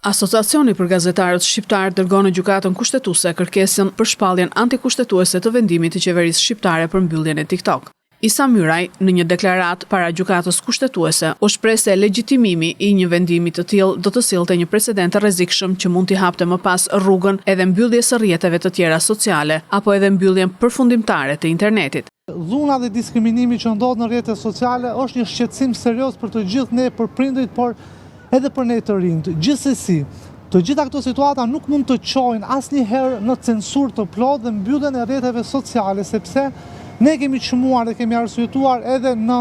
Asociacioni për gazetarët shqiptar dërgon në gjykatën kushtetuese kërkesën për shpalljen antikushtetuese të vendimit të qeverisë shqiptare për mbylljen e TikTok. Isa Myraj, në një deklaratë para gjykatës kushtetuese, u shpreh se legjitimimi i një vendimi të tillë do të sillte një precedent të rrezikshëm që mund t'i hapte më pas rrugën edhe mbylljes së rrjeteve të tjera sociale apo edhe mbylljen përfundimtare të internetit. Dhuna dhe diskriminimi që ndodh në rrjetet sociale është një shqetësim serioz për të gjithë ne, për prindrit, por edhe për ne të rinjt. Gjithsesi, të gjitha këto situata nuk mund të çojnë asnjëherë në censurë të plotë dhe mbylljen e rrjeteve sociale, sepse ne kemi çmuar dhe kemi arsyetuar edhe në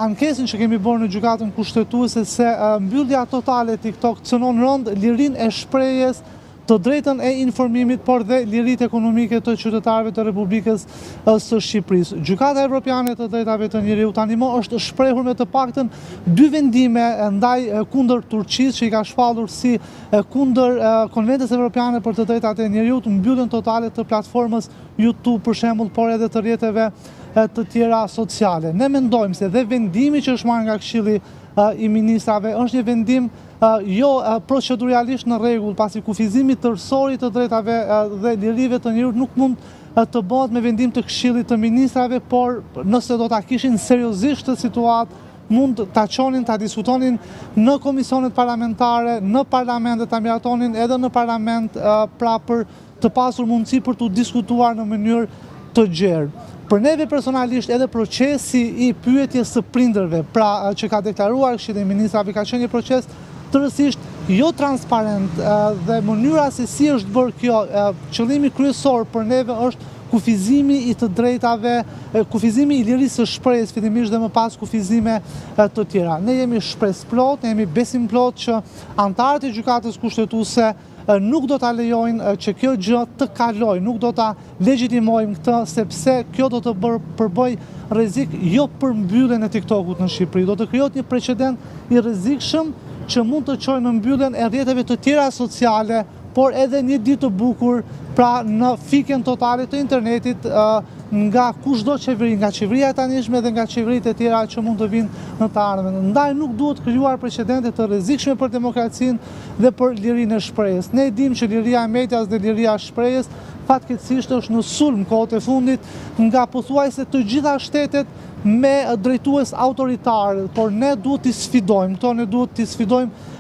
ankesën që kemi bërë në gjykatën kushtetuese se mbyllja totale e TikTok cënon rënd lirinë e shprehjes, të drejtën e informimit, por dhe liritë ekonomike të qytetarëve të Republikës së Shqipërisë. Gjykata Evropiane të Drejtave të Njeriut tani më është shprehur me të paktën 2 vendime ndaj kundër Turqisë, që i ka shpallur si kundër Konventës Evropiane për të Drejtat e Njeriut, mbylljen totale të platformës YouTube për shembull, por edhe të rrjeteve të tjera sociale. Ne mendojmë se dhe vendimi që është marrë nga Këshilli i Ministrave është një vendim jo proceduralisht në rregull, pasi kufizimi tërësor i të drejtave dhe lirive të njerëzit nuk mund të bëhet me vendim të Këshillit të Ministrave, por nëse do ta kishin seriozisht të situatë, mund ta çonin, ta diskutonin në komisionet parlamentare, në parlament dhe ta miratonin edhe në parlament, pra për të pasur mundësi për të diskutuar në mënyrë të gjerë. Për neve personalisht edhe procesi i pyetjes së prindërve, pra që ka deklaruar Këshilli i Ministrave, ka qenë një proces tërësisht jo transparent dhe mënyra se si është bërë kjo, qëllimi kryesor për neve është kufizimi i të drejtave, kufizimi i lirisë së shprehjes fillimisht dhe më pas kufizime të tjera. Ne jemi shpresplot, ne jemi besim plot që anëtarët e gjykatës kushtetuese nuk do ta lejojnë që kjo gjë të kalojë, nuk do ta legjitimojmë këtë, sepse kjo do të përbëj rrezik jo për mbylljen e TikTokut në Shqipëri, do të krijohet një precedent i rrezikshëm që mund të çojë në mbylljen e rrjeteve të tjera sociale, por edhe një ditë të bukur, pra në fikjen totale të internetit nga kushdo qeveri, nga qeveria e tanishme dhe nga qeveritë e tjera që mund të vinë në të ardhmen. Ndaj nuk duhet krijuar precedente të rrezikshme për demokracinë dhe për lirinë e shprehjes. Ne dimë që liria e medias dhe liria e shprehjes fatkeqësisht është në sulm kohët e fundit nga pothuajse të gjitha shtetet me drejtues autoritar, por ne duhet t'i sfidojmë këto, ne duhet t'i sfidojmë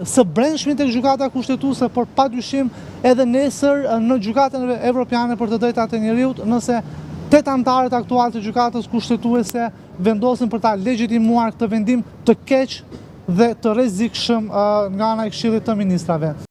së brendshmi tek gjykata kushtetuese, por padyshim edhe nesër në gjykatën evropiane për të drejtat e njerëzit, nëse 8 anëtarët aktual të gjykatës kushtetuese vendosen për ta legjitimuar këtë vendim të keq dhe të rrezikshëm nga ana e Këshillit të Ministrave.